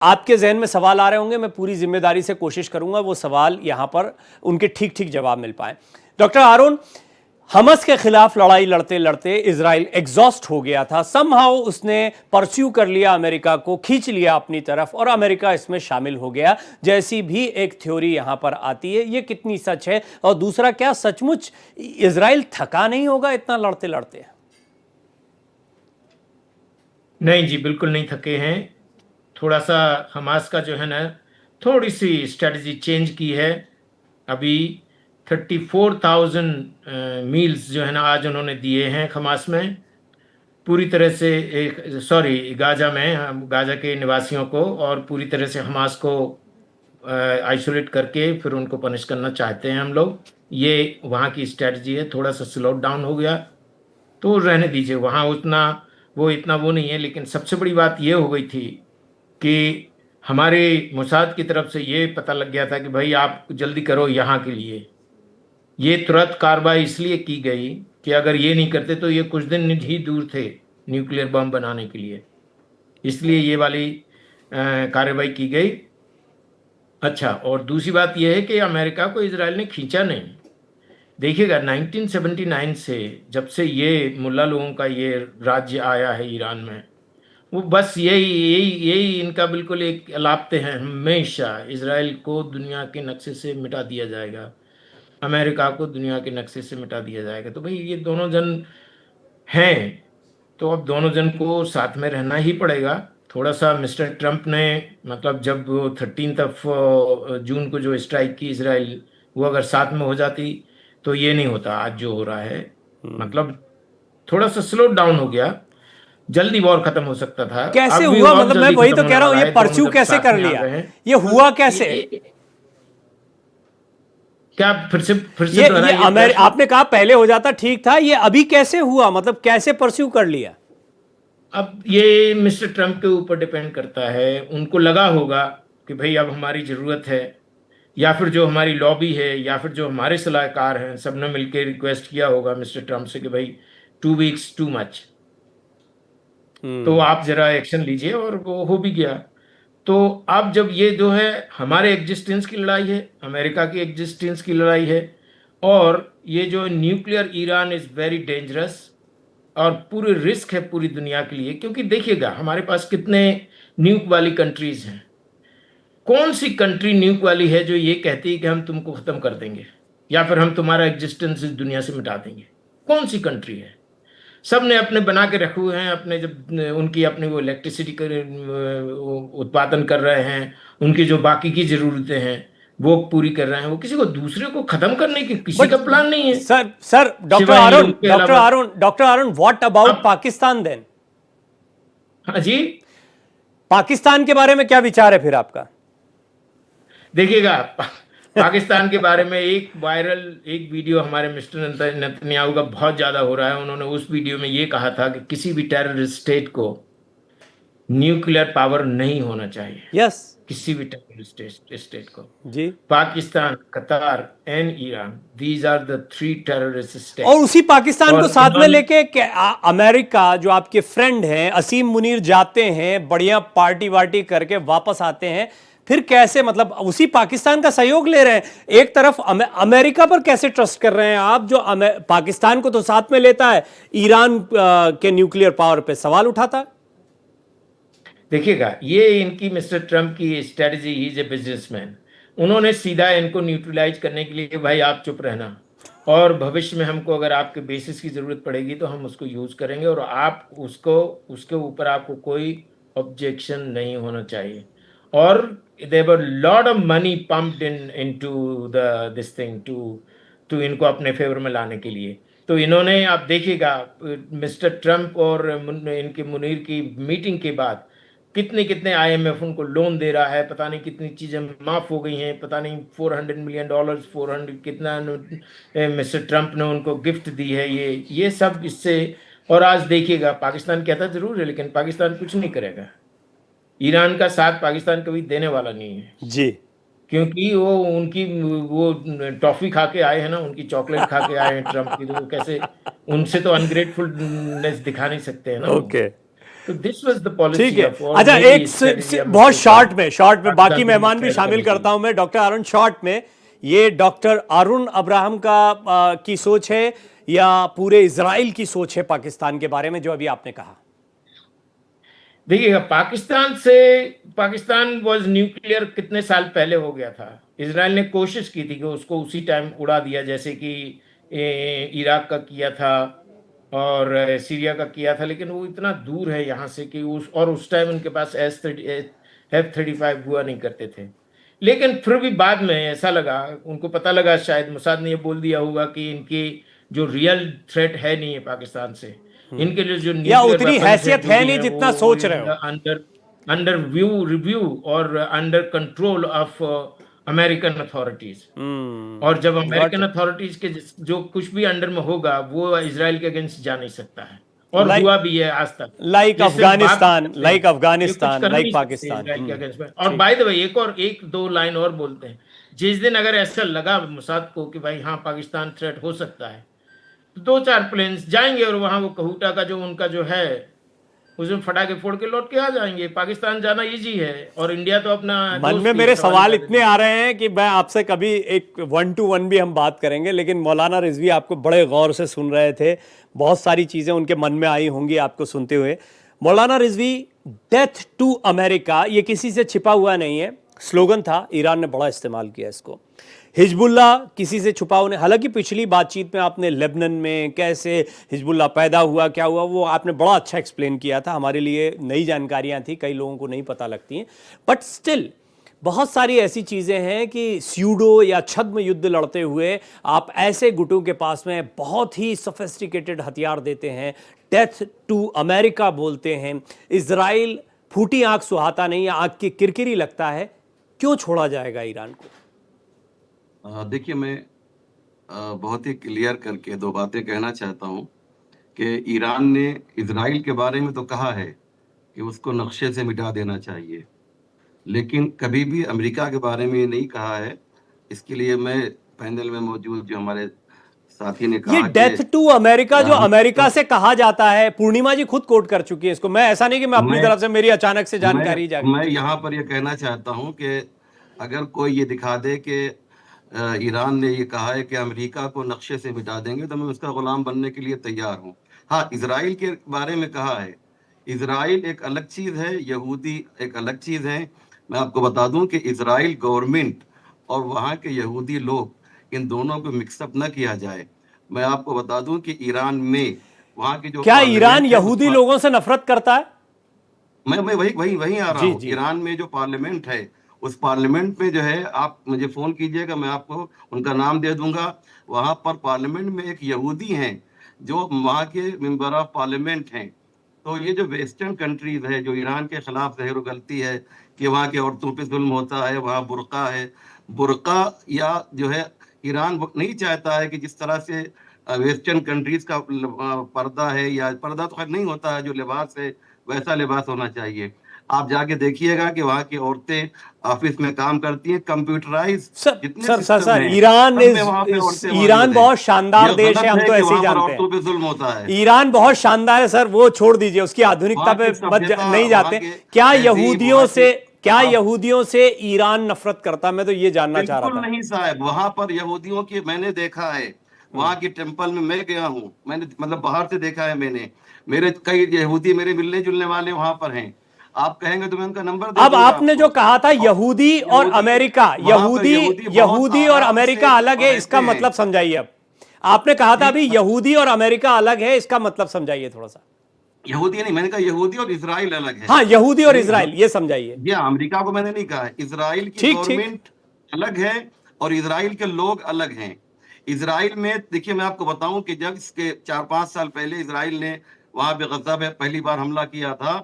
आपके जहन में सवाल आ रहे होंगे, मैं पूरी जिम्मेदारी से कोशिश करूंगा वो सवाल यहां पर उनके ठीक ठीक जवाब मिल पाए। डॉक्टर हारून, हमास के खिलाफ लड़ाई लड़ते लड़ते इजराइल एग्जॉस्ट हो गया था, समहाउ उसने परस्यू कर लिया, अमेरिका को खींच लिया अपनी तरफ और अमेरिका इसमें शामिल हो गया, जैसी भी एक थ्योरी यहां पर आती है। ये कितनी सच है? और दूसरा, क्या सचमुच इजराइल थका नहीं होगा इतना लड़ते लड़ते? नहीं जी, बिल्कुल नहीं थके हैं। थोड़ा सा हमास का जो है ना, थोड़ी सी स्ट्रेटजी चेंज की है। अभी 34,000 मील्स जो है ना आज उन्होंने दिए हैं हमास में, पूरी तरह से एक सॉरी गाजा में, गाजा के निवासियों को, और पूरी तरह से हमास को आइसोलेट करके फिर उनको पनिश करना चाहते हैं हम लोग। ये वहाँ की स्ट्रेटजी है। थोड़ा सा स्लो डाउन हो गया तो रहने दीजिए, वहाँ उतना वो नहीं है। लेकिन सबसे बड़ी बात ये हो गई थी कि हमारे मोसाद की तरफ से ये पता लग गया था कि भाई आप जल्दी करो यहाँ के लिए। ये तुरंत कार्रवाई इसलिए की गई कि अगर ये नहीं करते तो ये कुछ दिन ही दूर थे न्यूक्लियर बम बनाने के लिए, इसलिए ये वाली कार्रवाई की गई। अच्छा, और दूसरी बात यह है कि अमेरिका को इजराइल ने खींचा नहीं। देखिएगा 1979 से, जब से ये मुल्ला लोगों का ये राज्य आया है ईरान में, वो बस यही यही यही इनका बिल्कुल एक अलापते हैं, हमेशा इजराइल को दुनिया के नक्शे से मिटा दिया जाएगा, अमेरिका को दुनिया के नक्शे से मिटा दिया जाएगा। तो भाई ये दोनों जन हैं, तो अब दोनों जन को साथ में रहना ही पड़ेगा। थोड़ा सा मिस्टर ट्रंप ने, मतलब जब 13 जून को जो स्ट्राइक की इजराइल, वो अगर साथ में हो जाती तो ये नहीं होता आज जो हो रहा है। मतलब थोड़ा सा स्लो डाउन हो गया, जल्दी वॉर खत्म हो सकता था। कैसे अब भी हुआ? वॉर मतलब मैं जल्दी वही खत्म तो कह होने रहा हूं, वाला ये है, दोनों परस्यू जब कैसे साथ कर में आ लिया? गए हैं। ये हुआ कैसे? क्या फिर से ये दोहराइए प्रश्न। आपने कहा पहले हो जाता ठीक था, ये अभी कैसे हुआ? मतलब कैसे परस्यू कर लिया? अब ये मिस्टर ट्रम्प के ऊपर डिपेंड करता है। उनको लगा होगा कि भाई अब हमारी जरूरत है, या फिर जो हमारी लॉबी है, या फिर जो हमारे सलाहकार हैं, सबने मिलकर रिक्वेस्ट किया होगा मिस्टर ट्रम्प से कि भाई 2 वीक्स टू मच, तो आप जरा एक्शन लीजिए, और वो हो भी गया। तो अब जब ये जो है हमारे एग्जिस्टेंस की लड़ाई है, अमेरिका की एग्जिस्टेंस की लड़ाई है, और ये जो nuclear Iran is very dangerous, और पूरी रिस्क है पूरी दुनिया के लिए। क्योंकि देखिएगा हमारे पास कितने न्यूक वाली कंट्रीज हैं। कौन सी कंट्री न्यूक वाली है जो ये कहती है कि हम तुमको खत्म कर देंगे, या फिर हम तुम्हारा एग्जिस्टेंस इस दुनिया से मिटा देंगे? कौन सी कंट्री है? सब ने अपने बना के रखे हुए हैं अपने, जब उनकी अपनी वो इलेक्ट्रिसिटी उत्पादन कर रहे हैं, उनकी जो बाकी की जरूरतें हैं वो पूरी कर रहे हैं। वो किसी को दूसरे को खत्म करने की किसी बट का प्लान नहीं है, सर सिवाय इन लोगों के अलावा। डॉक्टर आरोन, व्हाट अबाउट अब पाकिस्तान देन? हाँ जी, पाकिस्तान के बारे में क्या विचार है फिर आपका? देखिएगा पाकिस्तान के बारे में एक वायरल एक वीडियो हमारे मिस्टर नेतन्याहू का बहुत ज्यादा हो रहा है। उन्होंने उस वीडियो में ये कहा था कि किसी भी टेररिस्ट स्टेट को न्यूक्लियर पावर नहीं होना चाहिए, यस। किसी भी टेररिस्ट स्टेट को। जी। Pakistan, Qatar and Iran, these are the 3 terrorist और स्टेट्स। उसी पाकिस्तान को और साथ में इन्होंने, लेके अमेरिका, जो आपके फ्रेंड हैं असीम मुनीर, जाते हैं बढ़िया पार्टी वार्टी करके वापस आते हैं, फिर कैसे? मतलब उसी पाकिस्तान का सहयोग ले रहे हैं। एक तरफ अमेरिका पर कैसे ट्रस्ट कर रहे हैं आप, जो पाकिस्तान को तो साथ में लेता है, ईरान के न्यूक्लियर पावर पे सवाल उठाता है? देखिएगा ये इनकी मिस्टर ट्रम्प की strategy, he is a businessman. उन्होंने सीधा इनको न्यूट्रलाइज करने के लिए, भाई आप चुप रहना, और भविष्य में हमको अगर आपके बेसिस की जरूरत पड़ेगी तो हम उसको यूज करेंगे, और आप उसको, उसके ऊपर आपको कोई ऑब्जेक्शन नहीं होना चाहिए। और there were lot of money pumped into the this thing to इनको अपने फेवर में लाने के लिए। तो इन्होंने, आप देखिएगा मिस्टर ट्रम्प और इनके मुनीर की मीटिंग के बाद कितने कितने आईएमएफ उनको लोन दे रहा है, पता नहीं कितनी चीजें माफ हो गई हैं, पता नहीं $400 मिलियन, 400 कितना मिस्टर ट्रम्प ने उनको गिफ्ट दी है, ये सब इससे। और आज देखिएगा पाकिस्तान कहता जरूर है, लेकिन पाकिस्तान कुछ नहीं करेगा। ईरान का साथ पाकिस्तान कभी देने वाला नहीं है, जी। क्योंकि वो उनकी वो टॉफी खा के आए हैं ना, उनकी चॉकलेट खा के आए हैं ट्रम्प की, तो वो कैसे, उनसे तो अनग्रेटफुलनेस दिखा नहीं सकते हैं ना वो। ओके। तो दिस वाज द ठीक पॉलिसी है। ऑफ और अच्छा, मेबी एक स्ट्रेटेजी बहुत शॉर्ट में बाकी पाकिस्तान को मेहमान भी डिस्ट्रैक्ट शामिल करने के करता लिए। हूं मैं। डॉक्टर अरुण, शॉर्ट में, ये डॉक्टर अरुण अब्राहम का की सोच है या पूरे इजराइल की सोच है पाकिस्तान के बारे में, जो अभी आपने कहा? देखिएगा, पाकिस्तान वाज न्यूक्लियर कितने साल पहले हो गया था। इसराइल ने कोशिश की थी कि उसको उसी टाइम उड़ा दिया, जैसे कि इराक का किया था और सीरिया का किया था, लेकिन वो इतना दूर है यहाँ से कि उस टाइम उनके पास F-35 हुआ नहीं करते थे। लेकिन फिर भी बाद में ऐसा लगा, उनको पता लगा, शायद मोसाद ने ये बोल दिया होगा कि इनकी जो रियल थ्रेट है नहीं है पाकिस्तान से, इनके लिए जो या न्यूक्लियर उतनी वेपन्स है हैसियत जो है भी नहीं हैं जितना वो सोच रहे हो? अंडर अंडर रिव्यू और under control of American authorities. और जब गॉट अमेरिकन इट। अथॉरिटीज के जो कुछ भी अंडर में होगा वो इसराइल के अगेंस्ट जा नहीं सकता है, और लाइक हुआ भी है आज तक। लाइक ये सिर्फ बात कर अफगानिस्तान, सकते हैं, ये कुछ कर लाइक नहीं सकते पाकिस्तान। इसराइल के अगेंस्ट में। और ठीक। बाय द वे, एक दो लाइन और बोलते हैं, जिस दिन अगर ऐसा लगा मोसाद को कि भाई हाँ पाकिस्तान थ्रेट हो सकता है, तो 2-4 प्लेन्स जाएंगे और वहां वो कहूटा का जो उनका जो है उसमें फटाके फोड़ के लौट के आ जाएंगे। पाकिस्तान जाना इजी है, और इंडिया तो अपना मन दोस्त में ही है, मेरे सवाल सवाल ही इतने पैदा आ रहे हैं कि मैं आपसे कभी एक 1-to-1 भी हम बात करेंगे, लेकिन मौलाना रिजवी आपको बड़े गौर से सुन रहे थे, बहुत सारी चीजें उनके मन में आई होंगी आपको सुनते हुए। मौलाना रिजवी, डेथ टू अमेरिका ये किसी से छिपा हुआ नहीं है, स्लोगन था, ईरान ने बड़ा इस्तेमाल किया इसको। हिजबुल्ला किसी से छुपा होने, हालांकि पिछली बातचीत में आपने लेबनान में कैसे हिजबुल्ला पैदा हुआ, क्या हुआ, वो आपने बड़ा अच्छा एक्सप्लेन किया था, हमारे लिए नई जानकारियां थी, कई लोगों को नहीं पता लगती हैं। बट स्टिल बहुत सारी ऐसी चीज़ें हैं कि स्यूडो या छद्म युद्ध लड़ते हुए आप ऐसे गुटों के पास में बहुत ही सोफिस्टिकेटेड हथियार देते हैं, डेथ टू अमेरिका बोलते हैं, इजराइल फूटी आंख सुहाता नहीं, आंख की किरकिरी लगता है, क्यों छोड़ा जाएगा ईरान को? देखिए, मैं बहुत ही क्लियर करके दो बातें कहना चाहता हूँ कि ईरान ने इजराइल के बारे में तो कहा है कि उसको नक्शे से मिटा देना चाहिए, लेकिन कभी भी अमेरिका के बारे में ये नहीं कहा है। इसके लिए मैं पैनल में मौजूद जो हमारे साथी ने ये कहा डेथ कि टू अमेरिका जो हम अमेरिका तो से कहा जाता है, पूर्णिमा जी खुद कोट कर चुकी है इसको, मैं ऐसा नहीं कि मैं अपनी मैं तरफ से, मेरी अचानक से जानकारी जागी। मैं यहाँ पर ये कहना चाहता हूँ कि अगर कोई ये दिखा दे कि ईरान ने ये कहा है कि अमेरिका को नक्शे से मिटा देंगे, तो मैं उसका गुलाम बनने के लिए तैयार हूँ। हाँ, इजराइल के बारे में कहा है, इजराइल एक अलग चीज़ है, यहूदी एक अलग चीज़ है। मैं आपको बता दूं कि इजराइल गवर्नमेंट और वहाँ के यहूदी लोग, इन दोनों को मिक्सअप न किया जाए। मैं आपको बता दूं कि ईरान में वहाँ की जो क्या ईरान पार्लियामेंट है उस यहूदी पर लोगों से नफरत करता है? मैं वही आ रहा जी हूँ। जी। ईरान में जो पार्लियामेंट है, उस पार्लियामेंट में जो है, आप मुझे फोन कीजिएगा, मैं आपको उनका नाम दे दूंगा। वहां पर पार्लियामेंट में एक यहूदी हैं जो वहाँ के मेंबर ऑफ पार्लियामेंट हैं। तो ये जो वेस्टर्न कंट्रीज है जो ईरान के खिलाफ जहर गलती है कि वहाँ की औरतों पे जुल्म होता है, वहाँ बुर्का है, बुर्का या जो है, ईरान नहीं चाहता है कि जिस तरह से वेस्टर्न कंट्रीज का पर्दा है, या पर्दा तो खैर नहीं होता है, जो लिबास है वैसा लिबास होना चाहिए। आप जाके देखिएगा कि वहाँ की औरतें ऑफिस में काम करती हैं, कंप्यूटराइज सर जितने सर सर सिस्टम सर हैं ईरान सब में वहाँ पे औरतें ईरान मौजूद हैं। बहुत शानदार यह देश है, गलत हम है तो कि ऐसे ही वहाँ पर जानते औरतों हैं। पे जुल्म होता है। ईरान बहुत शानदार है सर, वो छोड़ दीजिए, उसकी आधुनिकता वहाँ पे की सभ्यता, नहीं वहाँ जाते। के क्या तहजीब, यहूदियों वहाँ से, की क्या आप यहूदियों से ईरान नफरत करता? मैं तो ये जानना चाह रहा बिल्कुल था। नहीं साहब, वहां पर यहूदियों की मैंने देखा है, वहां की टेम्पल में मैं गया हूँ, मैंने मतलब बाहर से देखा है मैंने। मेरे कई यहूदी मेरे मिलने जुलने वाले वहां पर हैं। आप कहेंगे तो मैं उनका नंबर दे अब दूंगा आपने जो आपको। कहा था और यहूदी और यहूदी अमेरिका, वहां पर यहूदी बहुत यहूदी और आराम से अमेरिका अलग है, रहते इसका हैं मतलब समझाइए। अब आपने कहा था जी। अभी यहूदी और अमेरिका अलग है, इसका मतलब समझाइए थोड़ा सा। यहूदी नहीं, मैंने कहा यहूदी और इसराइल अलग है। हाँ, यहूदी और यानी इजराइल, ये समझाइए। ये अमेरिका को मैंने नहीं कहा है, इसराइल की ठीक ठीक। गवर्नमेंट अलग है और इसराइल के लोग अलग हैं। इसराइल में देखिए, मैं आपको बताऊं कि जब इसके 4-5 साल पहले इसराइल ने वहां पे गजा पे पहली बार हमला किया था,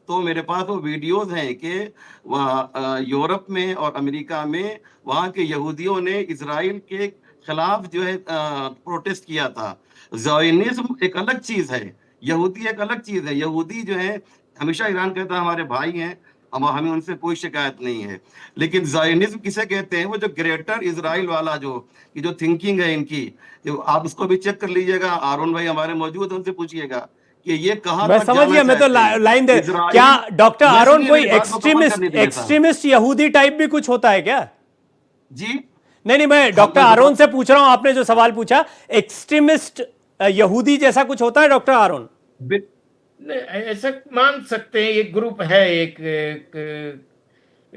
तो मेरे पास वो वीडियोस हैं कि वहाँ यूरोप में और अमेरिका में वहाँ के यहूदियों ने इसराइल के खिलाफ जो है प्रोटेस्ट किया था। ज़ायनिज़्म एक अलग चीज है, यहूदी एक अलग चीज है। यहूदी जो है, हमेशा ईरान कहता है हमारे भाई हैं, हमें उनसे कोई शिकायत नहीं है। लेकिन ज़ायनिज़्म किसे कहते हैं? वो जो ग्रेटर इजराइल वाला जो थिंकिंग है इनकी, जो आप उसको भी चेक कर लीजिएगा, आरोन भाई हमारे मौजूद हैं, उनसे पूछिएगा कि ये कहां मैं तक समझ जाना गया, मैं तो चाहते हैं। लाइन दे इजराइल- क्या डॉक्टर मैं आरोन सुनिए, कोई मेरी बात को कवर करने दीजिए साहब। एक्सट्रीमिस्ट यहूदी टाइप भी कुछ होता है क्या? जी नहीं, मैं डॉक्टर मैं आरोन से पूछ रहा हूं, आपने जो सवाल पूछा, एक्सट्रीमिस्ट यहूदी जैसा कुछ होता है डॉक्टर आरोन? बि- नहीं, ऐसा मान सकते हैं, एक ग्रुप है, एक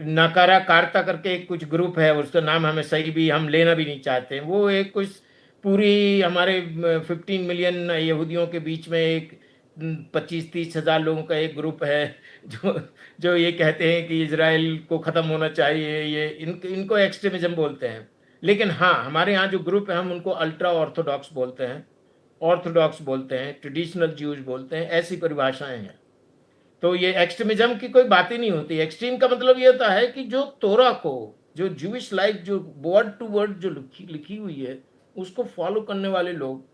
नकाराकारिता करके एक कुछ ग्रुप है, उसका नाम हमें सही भी हम लेना भी नहीं चाहते हैं। वो एक कुछ पूरी हमारे 15 मिलियन यहूदियों के बीच में एक 25-30 हजार लोगों का एक ग्रुप है जो जो ये कहते हैं कि इजराइल को ख़त्म होना चाहिए। ये इनको एक्सट्रीमिज्म बोलते हैं। लेकिन हाँ, हमारे यहाँ जो ग्रुप है हम उनको अल्ट्रा ऑर्थोडॉक्स बोलते हैं, ऑर्थोडॉक्स बोलते हैं, ट्रेडिशनल ज्यूज बोलते हैं, ऐसी परिभाषाएं हैं। तो ये एक्सट्रीमिज्म की कोई बात ही नहीं होती। एक्सट्रीम का मतलब ये होता है कि जो तोरा को, जो जूइश लाइफ, जो वर्ड टू वर्ड जो लिखी हुई है, उसको फॉलो करने वाले लोग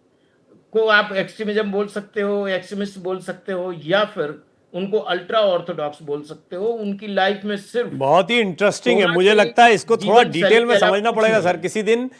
को आप एक्सट्रीमिज्म बोल सकते हो, एक्सट्रीमिस्ट बोल सकते हो, या फिर उनको अल्ट्रा ऑर्थोडॉक्स बोल सकते हो। उनकी लाइफ में सिर्फ बहुत ही इंटरेस्टिंग है, तोरा मुझे की लगता है इसको थोड़ा जीवन शैली डिटेल के में अलावा समझना कुछ पड़ेगा नहीं सर है। किसी दिन।